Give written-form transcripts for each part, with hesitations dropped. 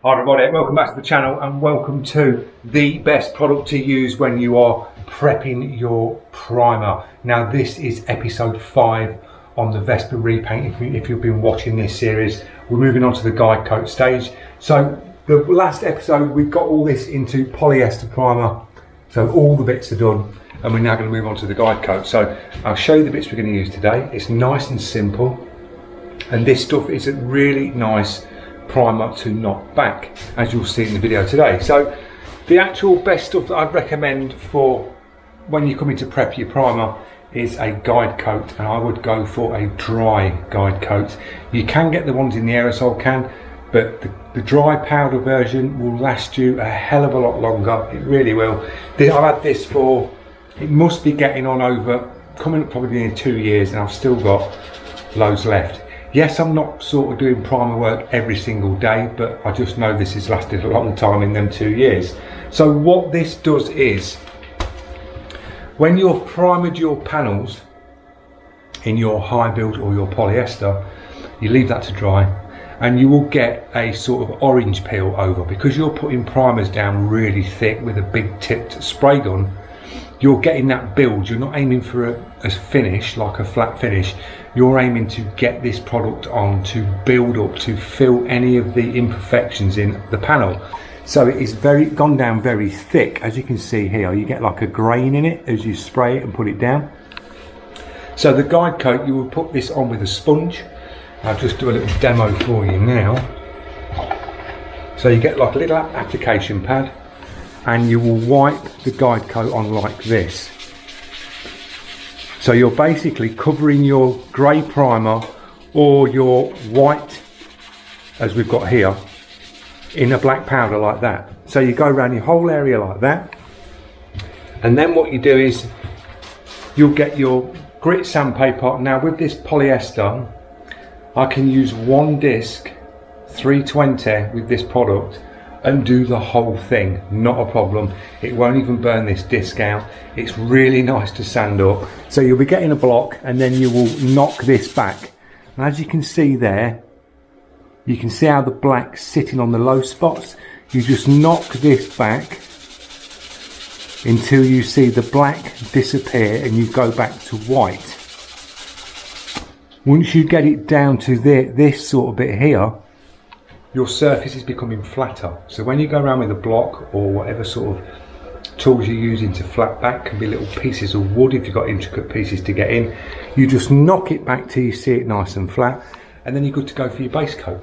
Hi everybody, welcome back to the channel and welcome to the best product to use when you are prepping your primer. Now this is episode 5 on the Vespa repaint. If you've been watching this series, we're moving on to the guide coat stage. So the last episode we got all this into polyester primer, so all the bits are done and we're now going to move on to the guide coat. So I'll show you the bits we're going to use today. It's nice and simple and this stuff is a really nice primer to knock back, as you'll see in the video today. So the actual best stuff that I'd recommend for when you're coming to prep your primer is a guide coat, and I would go for a dry guide coat. You can get the ones in the aerosol can, but the dry powder version will last you a hell of a lot longer. It really will. I've had this for, it must be getting on over, coming up probably in 2 years, and I've still got loads left. Yes, I'm not sort of doing primer work every single day, but I just know this has lasted a long time in them 2 years. So what this does is, when you've primered your panels in your high build or your polyester, you leave that to dry and you will get a sort of orange peel over, because you're putting primers down really thick with a big tipped spray gun. You're getting that build. You're not aiming for a finish, like a flat finish. You're aiming to get this product on to build up, to fill any of the imperfections in the panel. So it is gone down very thick, as you can see here. You get like a grain in it as you spray it and put it down. So the guide coat, you will put this on with a sponge. I'll just do a little demo for you now. So you get like a little application pad, and you will wipe the guide coat on like this. So you're basically covering your grey primer or your white, as we've got here, in a black powder like that. So you go around your whole area like that, and then what you do is you'll get your grit sandpaper. Now with this polyester, I can use one disc 320 with this product and do the whole thing, not a problem. It won't even burn this disc out. It's really nice to sand up. So you'll be getting a block and then you will knock this back. And as you can see there, you can see how the black's sitting on the low spots. You just knock this back until you see the black disappear and you go back to white. Once you get it down to this sort of bit here, your surface is becoming flatter. So when you go around with a block or whatever sort of tools you're using to flat back, can be little pieces of wood if you've got intricate pieces to get in, you just knock it back till you see it nice and flat, and then you're good to go for your base coat.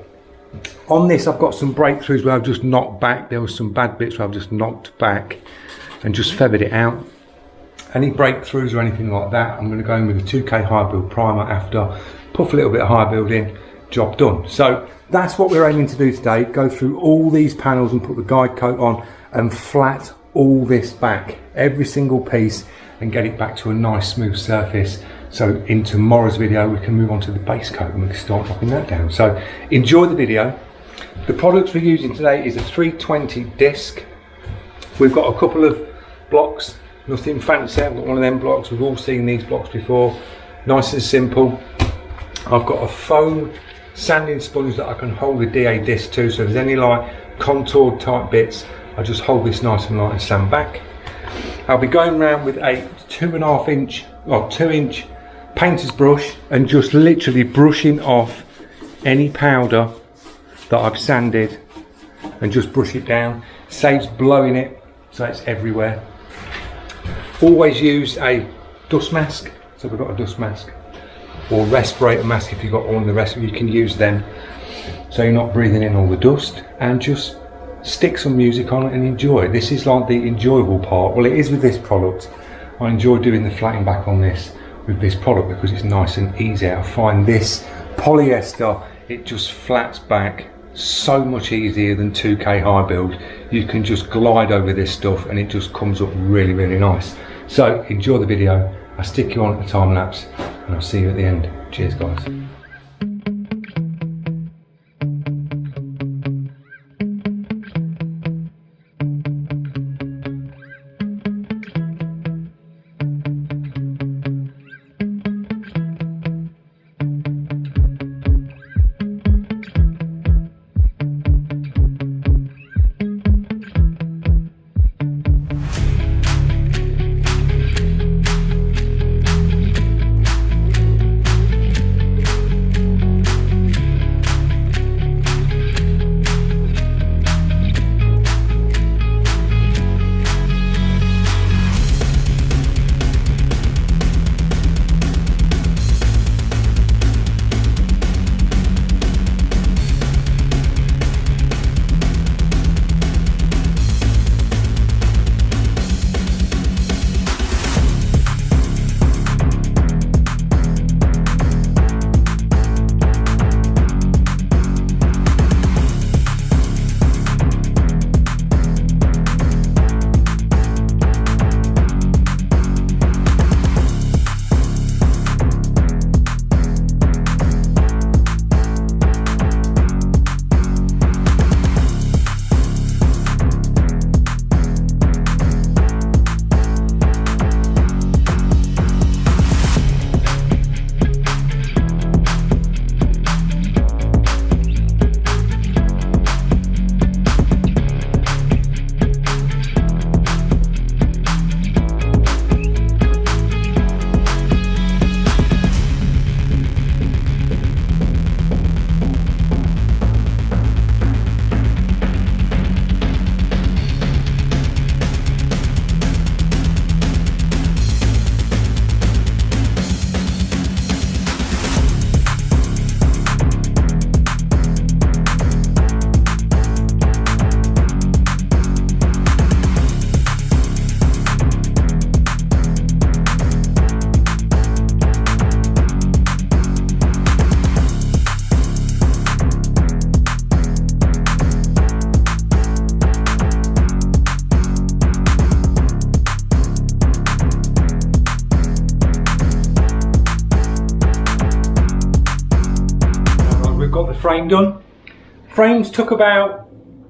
On this I've got some breakthroughs where I've just knocked back. There were some bad bits where I've just knocked back and just feathered it out. Any breakthroughs or anything like that, I'm going to go in with a 2K high build primer after, puff a little bit of high build in, job done. So that's what we're aiming to do today, go through all these panels and put the guide coat on and flat all this back, every single piece, and get it back to a nice smooth surface. So in tomorrow's video we can move on to the base coat and we can start dropping that down. So enjoy the video. The products we're using today is a 320 disc. We've got a couple of blocks, nothing fancy. I've got one of them blocks, we've all seen these blocks before, nice and simple. I've got a foam sanding sponge that I can hold the DA disc to, so if there's any like contoured type bits, I just hold this nice and light and sand back. I'll be going around with a 2.5 inch, well 2 inch painter's brush and just literally brushing off any powder that I've sanded and just brush it down. Saves blowing it so it's everywhere. Always use a dust mask, so we've got a dust mask, or respirator mask if you've got one of the rest, you can use them so you're not breathing in all the dust, and just stick some music on it and enjoy. This is like the enjoyable part. Well, it is with this product. I enjoy doing the flatting back on this with this product because it's nice and easy. I find this polyester, it just flats back so much easier than 2K high build. You can just glide over this stuff and it just comes up really, really nice. So enjoy the video. I'll stick you on at the time lapse and I'll see you at the end. Cheers guys. frame done. Frames took about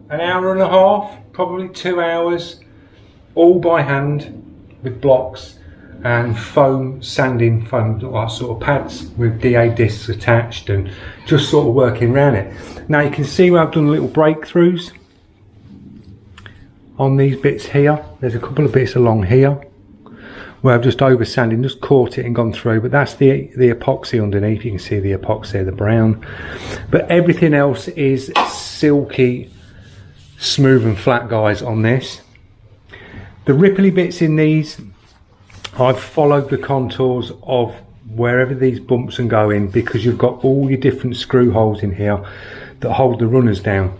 an hour and a half, probably 2 hours, all by hand with blocks and foam sanding, foam sort of pads with DA discs attached, and just sort of working around it. Now you can see where I've done little breakthroughs on these bits here. There's a couple of bits along here where I've just over sanding, just caught it and gone through, but that's the epoxy underneath. You can see the epoxy, the brown, but everything else is silky smooth and flat, guys, on this. The ripply bits in these, I've followed the contours of wherever these bumps and go in, because you've got all your different screw holes in here that hold the runners down,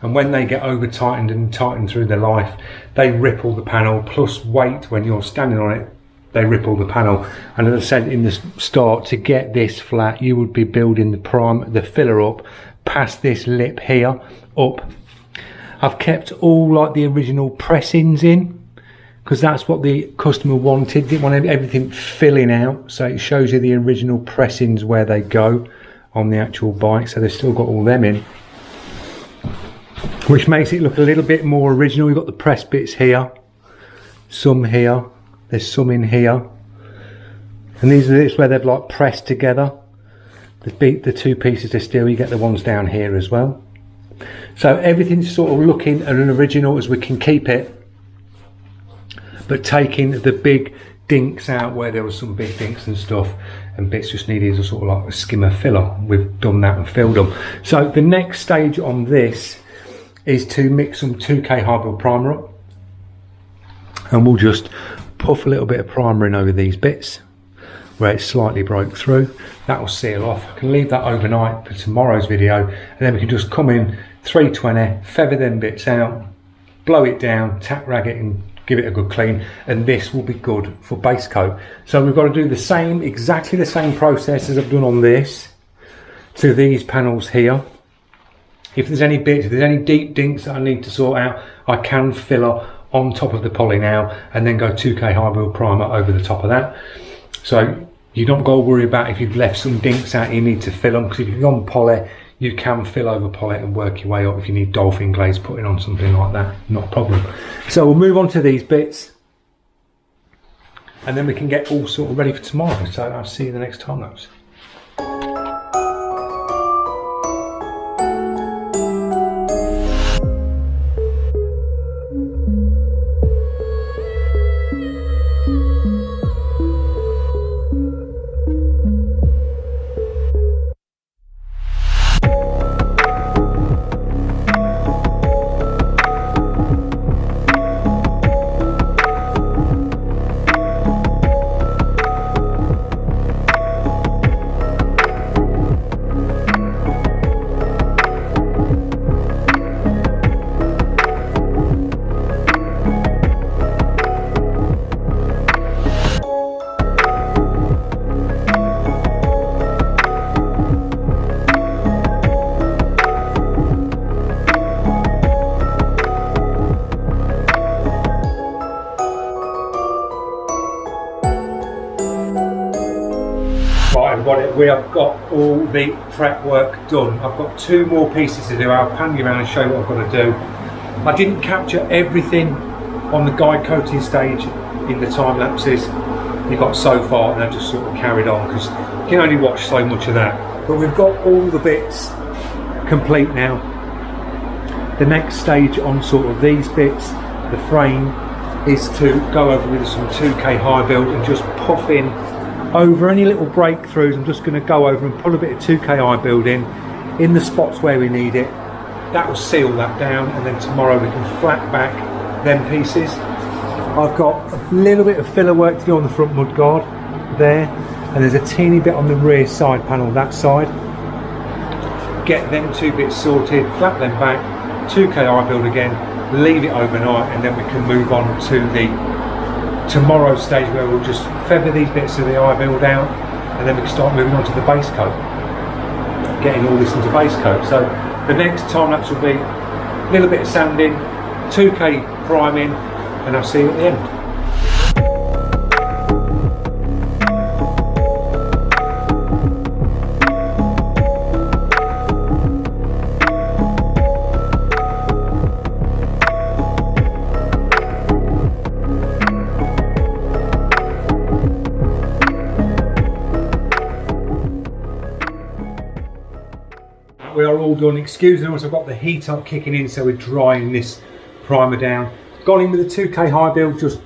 and when they get over tightened and tightened through their life, they ripple the panel, plus weight when you're standing on it, they ripple the panel. And as I said in the start, to get this flat you would be building the filler up past this lip here up. I've kept all like the original pressings in, because that's what the customer wanted. Didn't want everything filling out, so it shows you the original pressings where they go on the actual bike, so they've still got all them in, which makes it look a little bit more original. We've got the press bits here, some here, there's some in here, and these are where they've like pressed together. The two pieces of steel, you get the ones down here as well. So everything's sort of looking as an original as we can keep it, but taking the big dinks out where there was some big dinks and stuff, and bits just needed a sort of like a skimmer filler. We've done that and filled them. So the next stage on this is to mix some 2K high build primer up, and we'll just puff a little bit of primer in over these bits where it's slightly broke through. That will seal off. I can leave that overnight for tomorrow's video, and then we can just come in 320, feather them bits out, blow it down, tack rag it and give it a good clean, and this will be good for base coat. So we've got to do the same, exactly the same process as I've done on this to these panels here. If there's any bits, if there's any deep dinks that I need to sort out, I can filler on top of the poly now and then go 2K high build primer over the top of that. So you don't got to worry about if you've left some dinks out, you need to fill them, because if you've gone poly, you can fill over poly and work your way up. If you need dolphin glaze putting on something like that, not a problem. So we'll move on to these bits, and then we can get all sort of ready for tomorrow. So I'll see you in the next time lapse. We have got all the prep work done. I've got 2 more pieces to do. I'll pan you around and show you what I've got to do. I didn't capture everything on the guide coating stage in the time lapses you got so far, and I just sort of carried on because you can only watch so much of that. But we've got all the bits complete now. The next stage on sort of these bits, the frame, is to go over with some 2K high build and just puff in over any little breakthroughs. I'm just going to go over and pull a bit of 2K high build in the spots where we need it. That will seal that down, and then tomorrow we can flat back them pieces. I've got a little bit of filler work to do on the front mudguard there, and there's a teeny bit on the rear side panel that side. Get them 2 bits sorted, flat them back, 2K high build again, leave it overnight, and then we can move on to the tomorrow's stage where we'll just feather these bits of the eye build out, and then we can start moving on to the base coat, getting all this into base coat. So the next time lapse will be a little bit of sanding, 2K priming, and I'll see you at the end. all done. Excuse the noise, I've got the heat up kicking in, so we're drying this primer down. Gone in with a 2K high build, just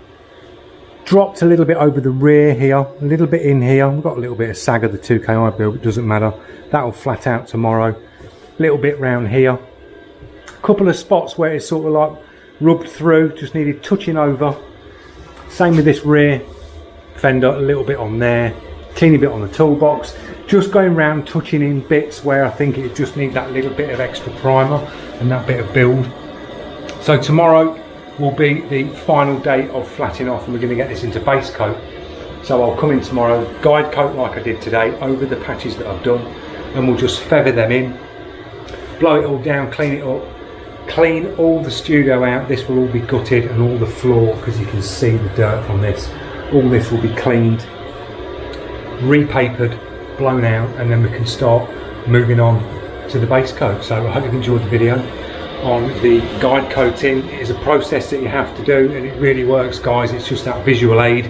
dropped a little bit over the rear here, a little bit in here. We've got a little bit of sag of the 2K high build, it doesn't matter. That'll flat out tomorrow. A little bit round here. A couple of spots where it's sort of like rubbed through, just needed touching over. Same with this rear fender, a little bit on there, teeny bit on the toolbox. Just going round touching in bits where I think it just needs that little bit of extra primer and that bit of build. So tomorrow will be the final day of flatting off, and we're going to get this into base coat. So I'll come in tomorrow, guide coat like I did today over the patches that I've done, and we'll just feather them in, blow it all down, clean it up, clean all the studio out. This will all be gutted, and all the floor, because you can see the dirt from this, all this will be cleaned, repapered, blown out, and then we can start moving on to the base coat. So I hope you've enjoyed the video on the guide coating. It is a process that you have to do, and it really works, guys. It's just that visual aid,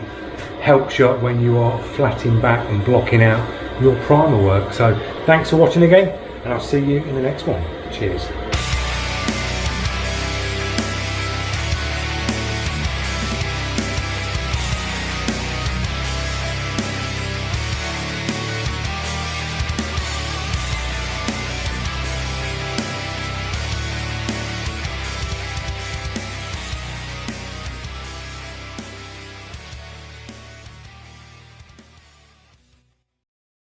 helps you when you are flatting back and blocking out your primer work. So thanks for watching again, and I'll see you in the next one. Cheers.